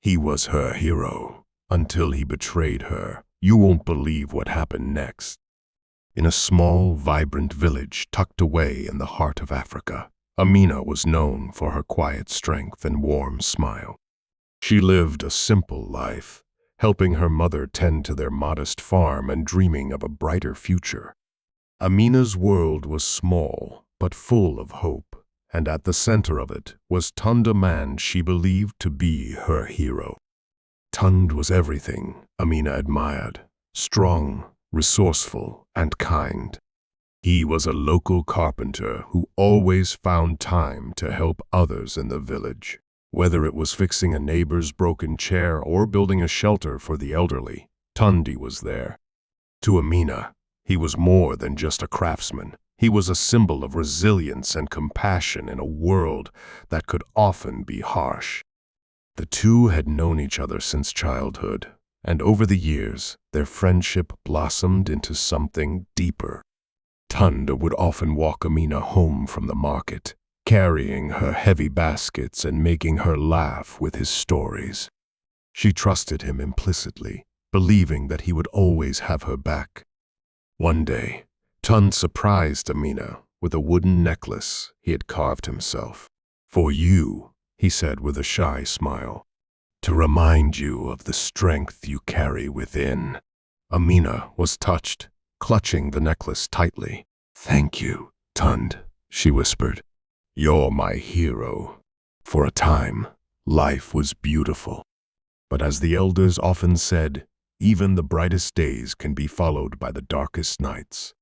He was her hero until he betrayed her. You won't believe what happened next. In a small, vibrant village tucked away in the heart of Africa, Amina was known for her quiet strength and warm smile. She lived a simple life, helping her mother tend to their modest farm and dreaming of a brighter future. Amina's world was small, but full of hope, and at the center of it was Tund, a man she believed to be her hero. Tund was everything Amina admired: strong, resourceful, and kind. He was a local carpenter who always found time to help others in the village. Whether it was fixing a neighbor's broken chair or building a shelter for the elderly, Tundi was there. To Amina, he was more than just a craftsman. He was a symbol of resilience and compassion in a world that could often be harsh. The two had known each other since childhood, and over the years, their friendship blossomed into something deeper. Tund would often walk Amina home from the market, carrying her heavy baskets and making her laugh with his stories. She trusted him implicitly, believing that he would always have her back. One day, Tund surprised Amina with a wooden necklace he had carved himself. "For you," he said with a shy smile, "to remind you of the strength you carry within." Amina was touched, clutching the necklace tightly. "Thank you, Tund," she whispered. "You're my hero." For a time, life was beautiful. But as the elders often said, even the brightest days can be followed by the darkest nights.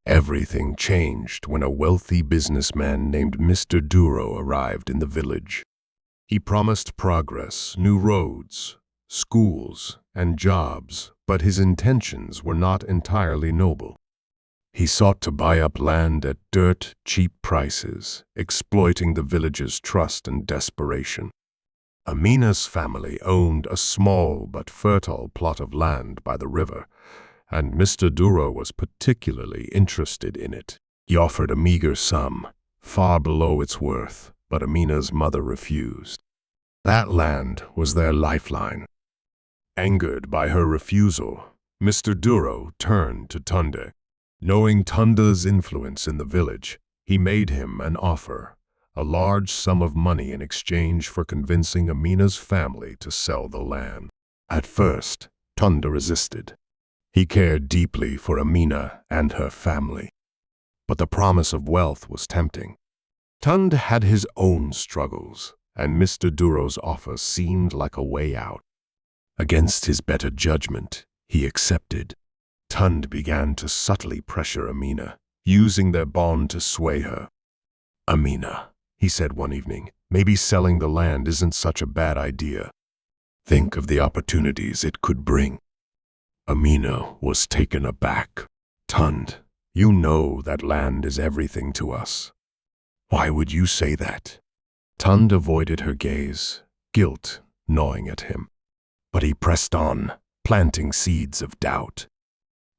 Everything changed when a wealthy businessman named Mr. Duro arrived in the village. He promised progress, new roads, schools, and jobs, but his intentions were not entirely noble. He sought to buy up land at dirt-cheap prices, exploiting the village's trust and desperation. Amina's family owned a small but fertile plot of land by the river, and Mr. Duro was particularly interested in it. He offered a meager sum, far below its worth, but Amina's mother refused. That land was their lifeline. Angered by her refusal, Mr. Duro turned to Tunde. Knowing Tunde's influence in the village, he made him an offer, a large sum of money in exchange for convincing Amina's family to sell the land. At first, Tunde resisted. He cared deeply for Amina and her family, but the promise of wealth was tempting. Tunde had his own struggles, and Mr. Duro's offer seemed like a way out. Against his better judgment, he accepted. Tund began to subtly pressure Amina, using their bond to sway her. "Amina," he said one evening, "maybe selling the land isn't such a bad idea. Think of the opportunities it could bring." Amina was taken aback. "Tund, you know that land is everything to us. Why would you say that?" Tund avoided her gaze, guilt gnawing at him. But he pressed on, planting seeds of doubt.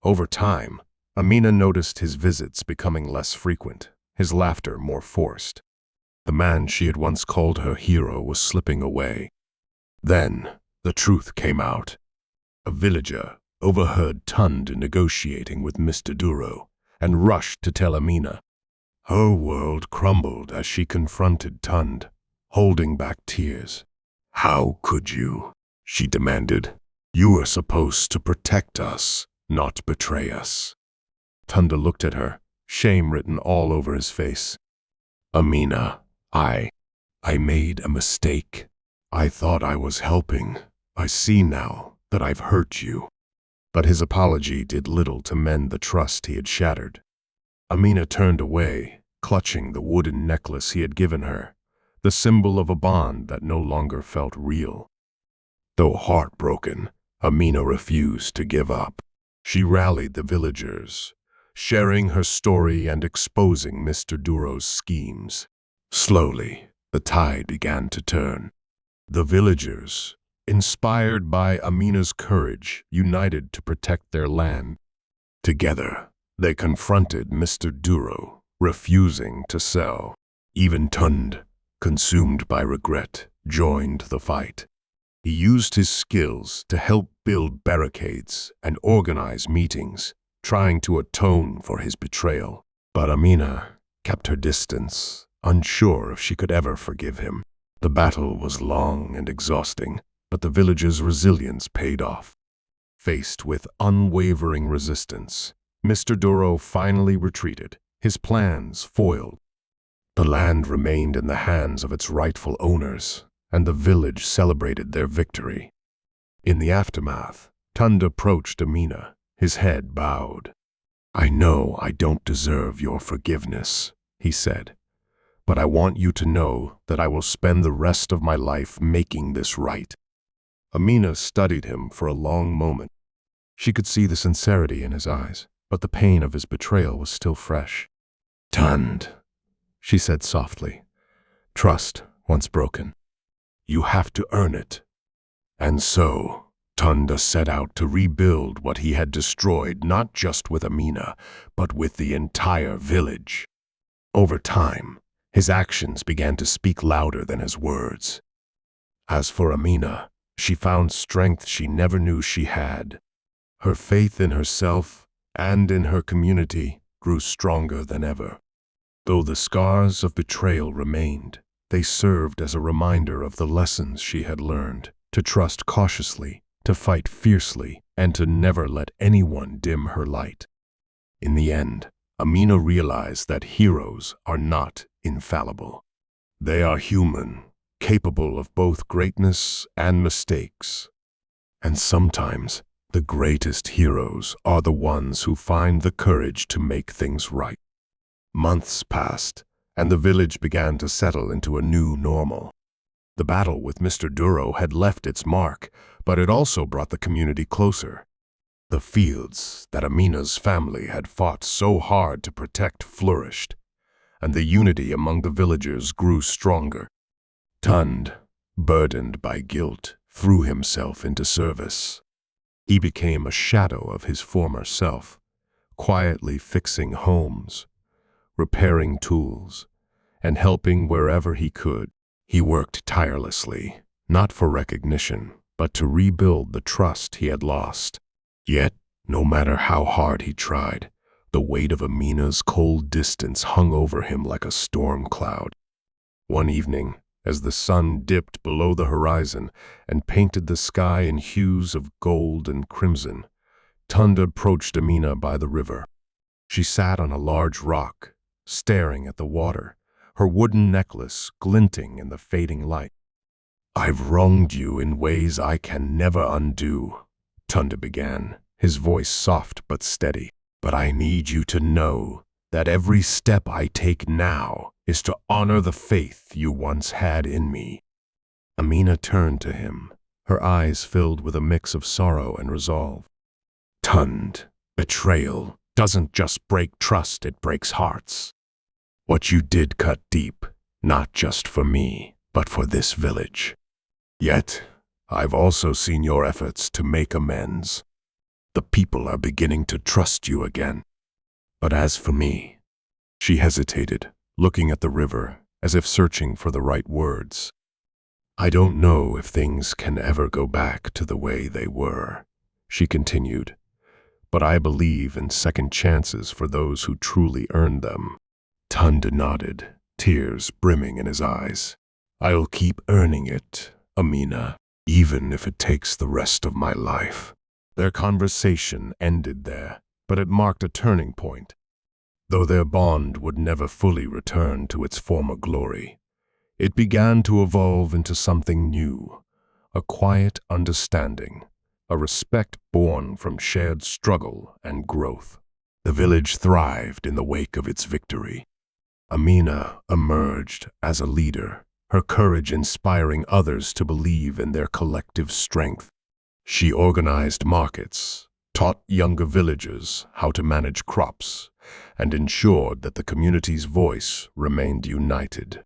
Over time, Amina noticed his visits becoming less frequent, his laughter more forced. The man she had once called her hero was slipping away. Then, the truth came out. A villager overheard Tund negotiating with Mr. Duro and rushed to tell Amina. Her world crumbled as she confronted Tund, holding back tears. "How could you?" she demanded. "You were supposed to protect us, not betray us." Tunda looked at her, shame written all over his face. "Amina, I made a mistake. I thought I was helping. I see now that I've hurt you." But his apology did little to mend the trust he had shattered. Amina turned away, clutching the wooden necklace he had given her, the symbol of a bond that no longer felt real. Though heartbroken, Amina refused to give up. She rallied the villagers, sharing her story and exposing Mr. Duro's schemes. Slowly, the tide began to turn. The villagers, inspired by Amina's courage, united to protect their land. Together, they confronted Mr. Duro, refusing to sell. Even Tund, consumed by regret, joined the fight. He used his skills to help build barricades and organize meetings, trying to atone for his betrayal. But Amina kept her distance, unsure if she could ever forgive him. The battle was long and exhausting, but the villagers' resilience paid off. Faced with unwavering resistance, Mr. Duro finally retreated, his plans foiled. The land remained in the hands of its rightful owners, and the village celebrated their victory. In the aftermath, Tund approached Amina, his head bowed. "I know I don't deserve your forgiveness," he said, "but I want you to know that I will spend the rest of my life making this right." Amina studied him for a long moment. She could see the sincerity in his eyes, but the pain of his betrayal was still fresh. "Tund," she said softly, "trust, once broken, you have to earn it." And so, Tunda set out to rebuild what he had destroyed, not just with Amina, but with the entire village. Over time, his actions began to speak louder than his words. As for Amina, she found strength she never knew she had. Her faith in herself and in her community grew stronger than ever. Though the scars of betrayal remained, they served as a reminder of the lessons she had learned: to trust cautiously, to fight fiercely, and to never let anyone dim her light. In the end, Amina realized that heroes are not infallible. They are human, capable of both greatness and mistakes. And sometimes, the greatest heroes are the ones who find the courage to make things right. Months passed, and the village began to settle into a new normal. The battle with Mr. Duro had left its mark, but it also brought the community closer. The fields that Amina's family had fought so hard to protect flourished, and the unity among the villagers grew stronger. Tund, burdened by guilt, threw himself into service. He became a shadow of his former self, quietly fixing homes, repairing tools, and helping wherever he could. He worked tirelessly, not for recognition, but to rebuild the trust he had lost. Yet, no matter how hard he tried, the weight of Amina's cold distance hung over him like a storm cloud. One evening, as the sun dipped below the horizon and painted the sky in hues of gold and crimson, Tunda approached Amina by the river. She sat on a large rock, staring at the water, her wooden necklace glinting in the fading light. "I've wronged you in ways I can never undo," Tunda began, his voice soft but steady. "But I need you to know that every step I take now is to honor the faith you once had in me." Amina turned to him, her eyes filled with a mix of sorrow and resolve. "Tund, betrayal doesn't just break trust, it breaks hearts. What you did cut deep, not just for me, but for this village. Yet, I've also seen your efforts to make amends. The people are beginning to trust you again. But as for me," she hesitated, looking at the river as if searching for the right words. "I don't know if things can ever go back to the way they were," she continued, "but I believe in second chances for those who truly earned them." Tunda nodded, tears brimming in his eyes. "I'll keep earning it, Amina, even if it takes the rest of my life." Their conversation ended there, but it marked a turning point. Though their bond would never fully return to its former glory, it began to evolve into something new, a quiet understanding, a respect born from shared struggle and growth. The village thrived in the wake of its victory. Amina emerged as a leader, her courage inspiring others to believe in their collective strength. She organized markets, taught younger villagers how to manage crops, and ensured that the community's voice remained united.